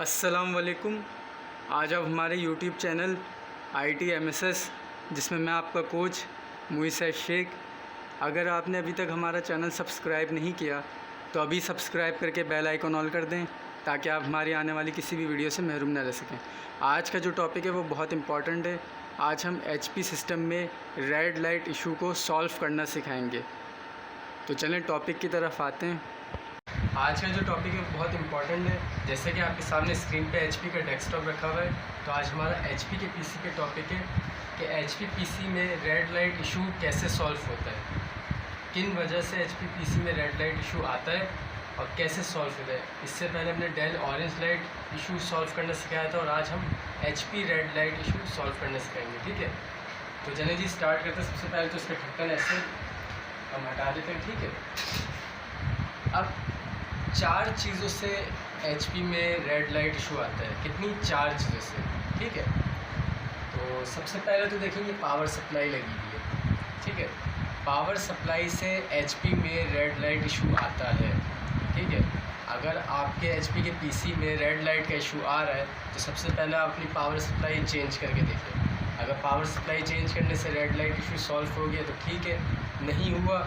अस्सलाम वालेकुम। आज आप हमारे यूट्यूब चैनल IT MSS जिसमें मैं आपका कोच मुइस शेख। अगर आपने अभी तक हमारा चैनल सब्सक्राइब नहीं किया तो अभी सब्सक्राइब करके बेल आइकन ऑल कर दें ताकि आप हमारी आने वाली किसी भी वीडियो से महरूम न रह सकें। आज का जो टॉपिक है वो बहुत इम्पॉर्टेंट है। आज हम HP सिस्टम में रेड लाइट इशू को सॉल्व करना सिखाएंगे। तो चलें टॉपिक की तरफ आते हैं। आज का जो टॉपिक है बहुत इंपॉर्टेंट है। जैसे कि आपके सामने स्क्रीन पे HP का डेस्कटॉप रखा हुआ है, तो आज हमारा HP के PC पे टॉपिक है कि HP PC में रेड लाइट इशू कैसे सॉल्व होता है, किन वजह से HP PC में रेड लाइट इशू आता है और कैसे सॉल्व होता है। इससे पहले हमने Dell orange light issue solve करना सिखाया था और आज हम HP red light issue solve करना सिखाएंगे। ठीक है, तो चलिए जी स्टार्ट करते हैं। सबसे पहले तो इसका ढक्कन ऐसे हम हटा देते हैं। ठीक है, अब 4 चीज़ों से HP में रेड लाइट इशू आता है। कितनी? 4 चीज़ों से। ठीक है, तो सबसे पहले तो देखेंगे पावर सप्लाई लगी हुई है। ठीक है, पावर सप्लाई से HP में रेड लाइट इशू आता है। ठीक है, अगर आपके HP के PC में रेड लाइट का इशू आ रहा है तो सबसे पहले आप अपनी पावर सप्लाई चेंज करके देखें। अगर पावर सप्लाई चेंज करने से रेड लाइट इशू सॉल्व हो गया तो ठीक है, नहीं हुआ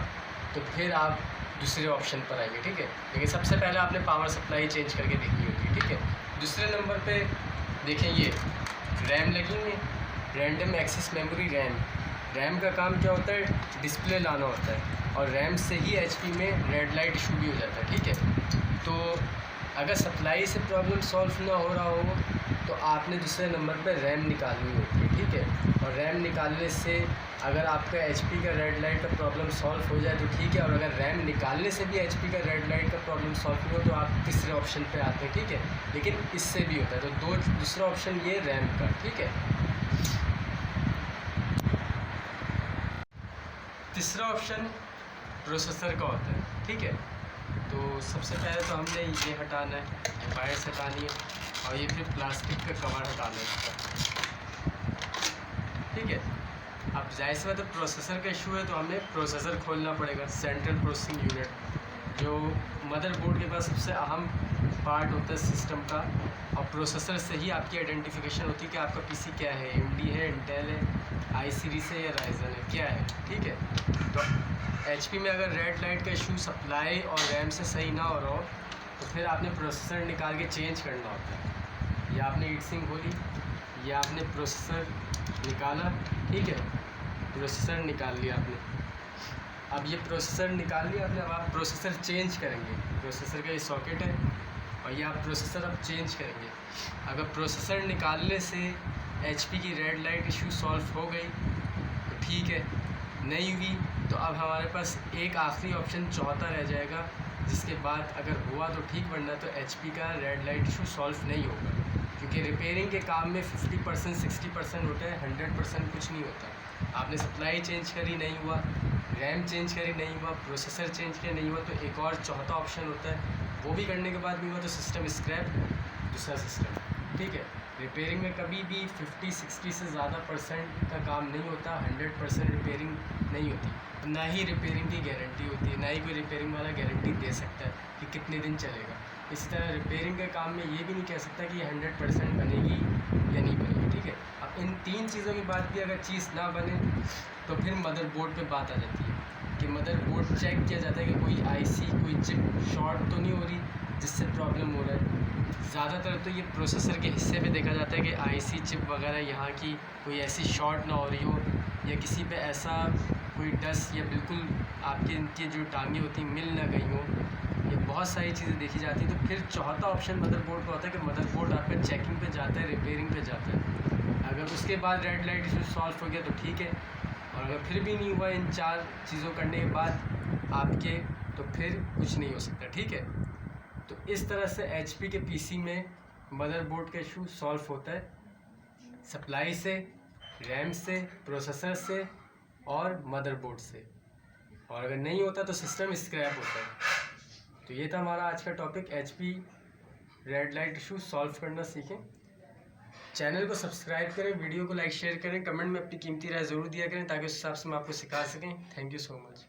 तो फिर आप दूसरे ऑप्शन पर आएंगे। ठीक है, लेकिन सबसे पहले आपने पावर सप्लाई चेंज करके देखनी होगी। ठीक है, दूसरे नंबर पे देखें ये रैम लगी हुई है, random access memory RAM. RAM का काम क्या होता है? डिस्प्ले लाना होता है और रैम से ही HP में रेड लाइट इशू भी हो जाता है। ठीक है, तो अगर सप्लाई से प्रॉब्लम सॉल्व ना हो रहा हो तो आपने दूसरे नंबर पर रैम निकालनी होती है। ठीक है, और रैम निकालने से अगर आपका HP का रेड लाइट का प्रॉब्लम सॉल्व हो जाए तो ठीक है, और अगर रैम निकालने से भी HP का रेड लाइट का प्रॉब्लम सॉल्व नहीं हो तो आप तीसरे ऑप्शन पे आते हैं। ठीक है, लेकिन इससे भी होता है तो दूसरा ऑप्शन ये रैम का। ठीक है, तीसरा ऑप्शन प्रोसेसर का होता है। ठीक है, तो सबसे पहले तो हमने ये हटाना है, वायर्स हटानी है और ये फिर प्लास्टिक का कवर हटाना है इसका। ठीक है, अब जाहिर सी बात है प्रोसेसर का इशू है तो हमें प्रोसेसर खोलना पड़ेगा। सेंट्रल प्रोसेसिंग यूनिट जो मदरबोर्ड के पास सबसे अहम पार्ट होता है सिस्टम का, और प्रोसेसर से ही आपकी आइडेंटिफिकेशन होती है कि आपका PC क्या है, AMD है, इंटेल है, i सीरीज है या राइजन है, क्या है। ठीक है, तो HP में अगर रेड लाइट का इशू सप्लाई और रैम से सही ना हो रहा हो तो फिर आपने प्रोसेसर निकाल के चेंज करना होता है। या आपने हीट सिंक खोली या आपने प्रोसेसर निकाला। ठीक है, प्रोसेसर निकाल लिया आपने। अब ये प्रोसेसर निकाल लिया आपने, अब आप प्रोसेसर चेंज करेंगे। प्रोसेसर का ये सॉकेट है और ये आप प्रोसेसर अब चेंज करेंगे। अगर प्रोसेसर निकालने से HP की रेड लाइट इशू सॉल्व हो गई तो ठीक है, नहीं हुई तो अब हमारे पास एक आखिरी ऑप्शन चौथा रह जाएगा, जिसके बाद अगर हुआ तो ठीक, वरना तो HP का रेड लाइट इशू सॉल्व नहीं होगा। क्योंकि रिपेयरिंग के काम में 50% 60% होता है, 100% कुछ नहीं होता। आपने सप्लाई चेंज करी नहीं हुआ, रैम चेंज करी नहीं हुआ, प्रोसेसर चेंज किया नहीं हुआ, तो एक और चौथा ऑप्शन होता है, वो भी करने के बाद नहीं हुआ तो सिस्टम स्क्रैप, दूसरा सिस्टम। ठीक है, रिपेयरिंग में कभी भी 50-60 से ज़्यादा % का काम नहीं होता, 100% रिपेयरिंग नहीं होती, ना ही रिपेयरिंग की गारंटी होती है, ना ही कोई रिपेयरिंग वाला गारंटी दे सकता है कि कितने दिन चलेगा। इसी तरह रिपेयरिंग के काम में ये भी नहीं कह सकता कि ये 100% बनेगी या नहीं बनेगी। ठीक है, अब इन 3 चीज़ों के बाद भी अगर चीज़ ना बने तो फिर मदरबोर्ड पे बात आ जाती है कि मदरबोर्ड चेक किया जाता है कि कोई IC कोई चिप शॉर्ट तो नहीं हो रही जिससे प्रॉब्लम हो रहा है। ज़्यादातर तो ये प्रोसेसर के हिस्से पे देखा जाता है कि IC चिप वगैरह यहाँ की कोई ऐसी शॉर्ट ना हो रही हो, या किसी पे ऐसा कोई डस्ट या बिल्कुल आपके इनकी जो टांगें होती हैं मिल ना गई हो, ये बहुत सारी चीज़ें देखी जाती हैं। तो फिर चौथा ऑप्शन मदरबोर्ड का होता है कि मदरबोर्ड आपका चेकिंग पे जाता है, रिपेयरिंग पे जाता है। अगर उसके बाद रेड लाइट इशू सॉल्व हो गया तो ठीक है, और अगर फिर भी नहीं हुआ इन 4 चीज़ों करने के बाद आपके, तो फिर कुछ नहीं हो सकता। ठीक है, तो इस तरह से HP के PC में मदरबोर्ड का इशू सॉल्व होता है, सप्लाई से, रैम से, प्रोसेसर से और मदरबोर्ड से, और अगर नहीं होता तो सिस्टम स्क्रैप होता है। तो ये था हमारा आज का topic, HP red light issue solve करना सीखें। चैनल को सब्सक्राइब करें, वीडियो को लाइक शेयर करें, कमेंट में अपनी कीमती राय ज़रूर दिया करें ताकि उस हिसाब से हम आपको सिखा सकें। Thank you so much.